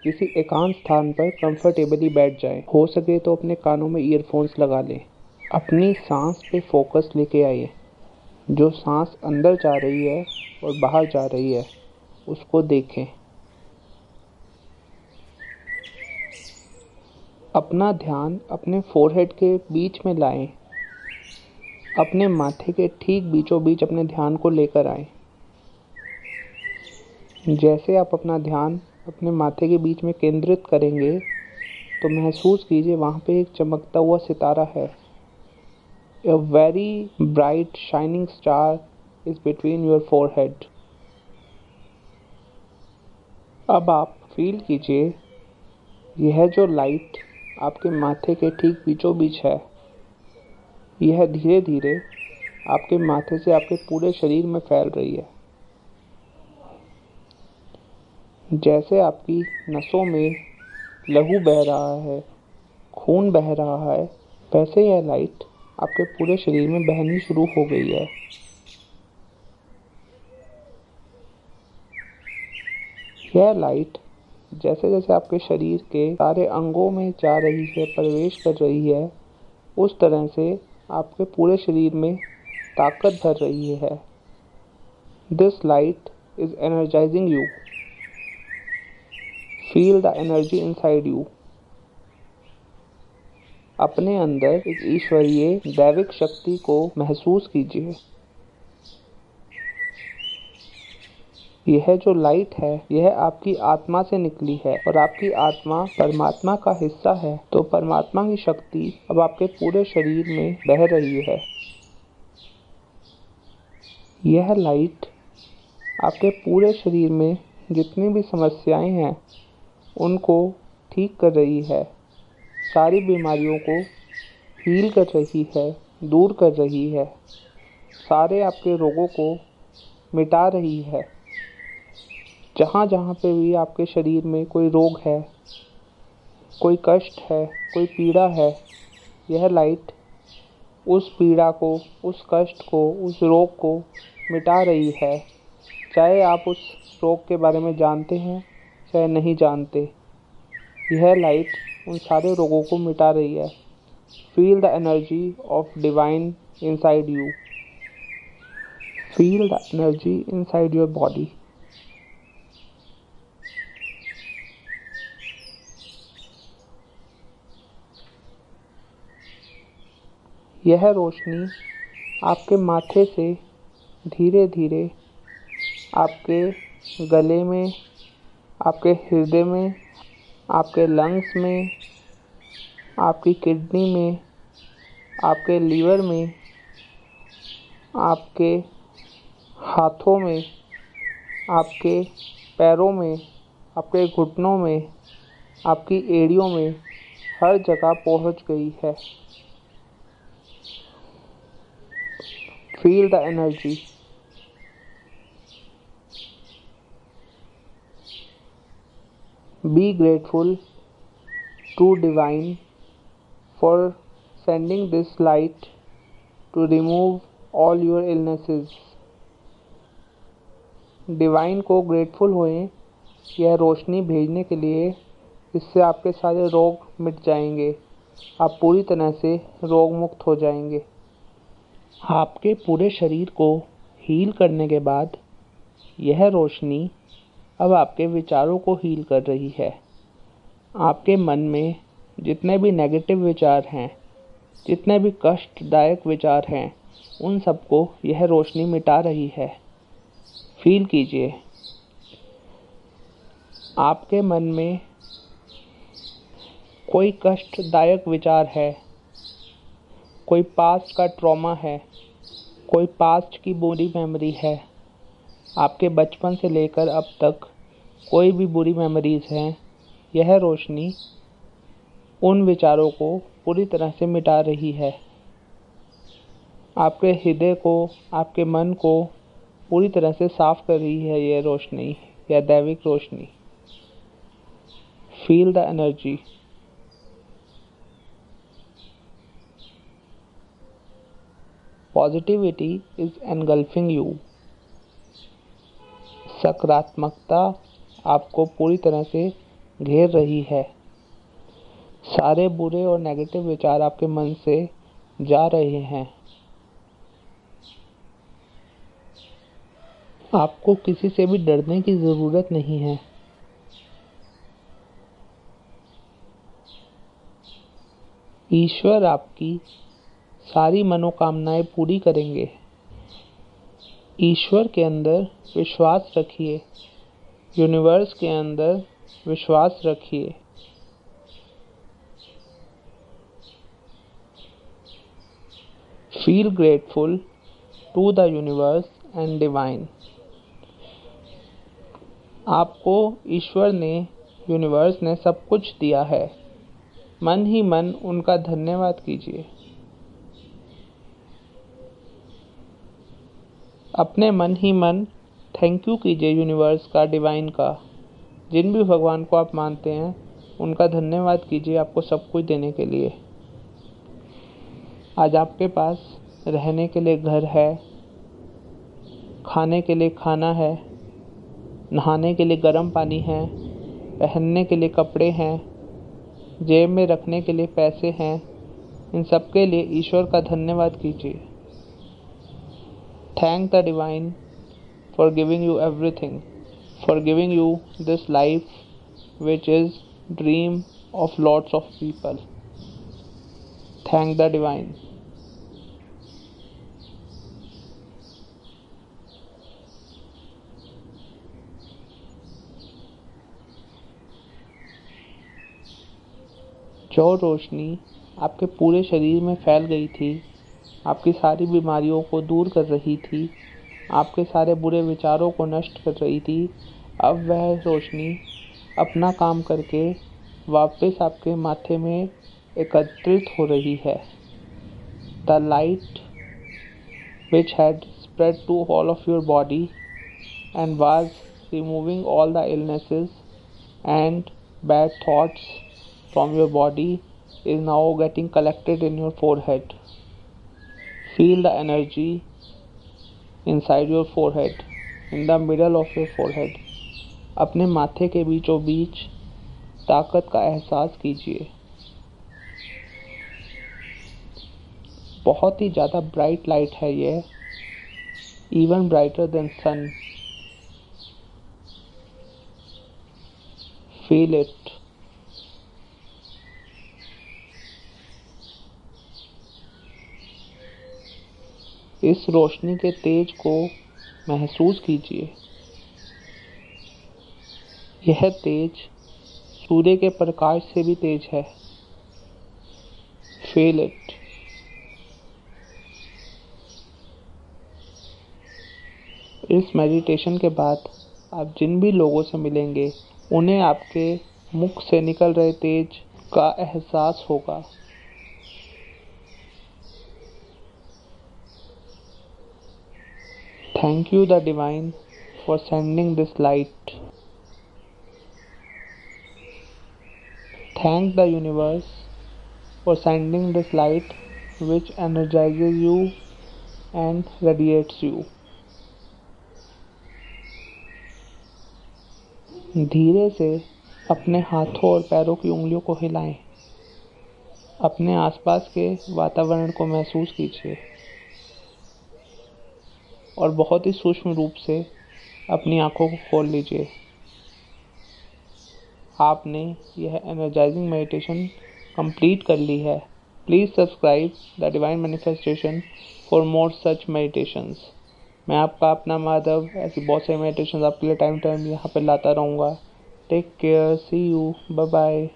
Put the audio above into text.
किसी एकांत स्थान पर कंफर्टेबली बैठ जाएं। हो सके तो अपने कानों में ईयरफोन्स लगा लें। अपनी सांस पे फोकस लेके आइए। जो सांस अंदर जा रही है और बाहर जा रही है उसको देखें। अपना ध्यान अपने फोरहेड के बीच में लाएं। अपने माथे के ठीक बीचों बीच अपने ध्यान को लेकर आएं। जैसे आप अपना ध्यान अपने माथे के बीच में केंद्रित करेंगे तो महसूस कीजिए वहाँ पे एक चमकता हुआ सितारा है। A very bright shining star is between your forehead. अब आप फील कीजिए यह जो लाइट आपके माथे के ठीक बीचों बीच है, यह धीरे धीरे आपके माथे से आपके पूरे शरीर में फैल रही है। जैसे आपकी नसों में लहू बह रहा है, खून बह रहा है, वैसे यह लाइट आपके पूरे शरीर में बहनी शुरू हो गई है। यह लाइट जैसे जैसे आपके शरीर के सारे अंगों में जा रही है, प्रवेश कर रही है, उस तरह से आपके पूरे शरीर में ताकत भर रही है। This light is energizing you. Feel the energy inside you. अपने अंदर एक ईश्वरीय दैविक शक्ति को महसूस कीजिए। यह जो लाइट है यह आपकी आत्मा से निकली है और आपकी आत्मा परमात्मा का हिस्सा है, तो परमात्मा की शक्ति अब आपके पूरे शरीर में बह रही है। यह लाइट आपके पूरे शरीर में जितनी भी समस्याएं हैं उनको ठीक कर रही है, सारी बीमारियों को हील कर रही है, दूर कर रही है, सारे आपके रोगों को मिटा रही है। जहाँ जहाँ पे भी आपके शरीर में कोई रोग है, कोई कष्ट है, कोई पीड़ा है, यह लाइट उस पीड़ा को, उस कष्ट को, उस रोग को मिटा रही है। चाहे आप उस रोग के बारे में जानते हैं चाहे नहीं जानते, यह लाइट उन सारे रोगों को मिटा रही है। Feel the energy of divine inside you. Feel the energy inside your body. यह रोशनी आपके माथे से धीरे धीरे आपके गले में, आपके हृदय में, आपके लंग्स में, आपकी किडनी में, आपके लीवर में, आपके हाथों में, आपके पैरों में, आपके घुटनों में, आपकी एड़ियों में, हर जगह पहुंच गई है। Feel the energy. Be grateful to Divine for sending this light to remove all your illnesses. Divine को ग्रेटफुल होएं यह रोशनी भेजने के लिए, इससे आपके सारे रोग मिट जाएंगे। आप पूरी तरह से रोग मुक्त हो जाएंगे। आपके पूरे शरीर को हील करने के बाद यह रोशनी अब आपके विचारों को हील कर रही है। आपके मन में जितने भी नेगेटिव विचार हैं, जितने भी कष्टदायक विचार हैं, उन सबको यह रोशनी मिटा रही है। फील कीजिए आपके मन में कोई कष्टदायक विचार है, कोई पास्ट का ट्रॉमा है, कोई पास्ट की बुरी मेमोरी है, आपके बचपन से लेकर अब तक कोई भी बुरी मेमोरीज हैं, यह रोशनी उन विचारों को पूरी तरह से मिटा रही है। आपके हृदय को, आपके मन को पूरी तरह से साफ कर रही है यह रोशनी, यह दैविक रोशनी। Feel the energy. Positivity is engulfing you. सकारात्मकता आपको पूरी तरह से घेर रही है। सारे बुरे और नेगेटिव विचार आपके मन से जा रहे हैं। आपको किसी से भी डरने की ज़रूरत नहीं है। ईश्वर आपकी सारी मनोकामनाएं पूरी करेंगे। ईश्वर के अंदर विश्वास रखिए। यूनिवर्स के अंदर विश्वास रखिए। Feel grateful to the universe and divine. आपको ईश्वर ने, यूनिवर्स ने सब कुछ दिया है। मन ही मन उनका धन्यवाद कीजिए। अपने मन ही मन थैंक यू कीजिए यूनिवर्स का, डिवाइन का। जिन भी भगवान को आप मानते हैं उनका धन्यवाद कीजिए आपको सब कुछ देने के लिए। आज आपके पास रहने के लिए घर है, खाने के लिए खाना है, नहाने के लिए गर्म पानी है, पहनने के लिए कपड़े हैं, जेब में रखने के लिए पैसे हैं। इन सब के लिए ईश्वर का धन्यवाद कीजिए। Thank the divine for giving you everything, for giving you this life which is dream of lots of people. Thank the divine. जो रोशनी आपके पूरे शरीर में फैल गई थी, आपकी सारी बीमारियों को दूर कर रही थी, आपके सारे बुरे विचारों को नष्ट कर रही थी, अब वह रोशनी अपना काम करके वापस आपके माथे में एकत्रित हो रही है। The light which had spread to all of your body and was removing all the illnesses and bad thoughts from your body is now getting collected in your forehead. Feel the energy inside your forehead, in the middle of your forehead. अपने माथे के बीचों बीच ताकत का एहसास कीजिए। बहुत ही ज़्यादा ब्राइट लाइट है ये, even brighter than sun. Feel it. इस रोशनी के तेज को महसूस कीजिए। यह तेज सूर्य के प्रकाश से भी तेज है। Feel it. इस मेडिटेशन के बाद आप जिन भी लोगों से मिलेंगे उन्हें आपके मुख से निकल रहे तेज का एहसास होगा। Thank you, the divine, for sending this light. Thank the universe for sending this light which energizes you and radiates you. धीरे से अपने हाथों और पैरों की उंगलियों को हिलाएं। अपने आसपास के वातावरण को महसूस कीजिए और बहुत ही सूक्ष्म रूप से अपनी आंखों को खोल लीजिए। आपने यह एनर्जाइजिंग मेडिटेशन कंप्लीट कर ली है। Please subscribe the divine manifestation for more such meditations. मैं आपका अपना माधव ऐसी बहुत सारी मेडिटेशन आपके लिए टाइम यहाँ पे लाता रहूँगा। Take care, see you, bye bye.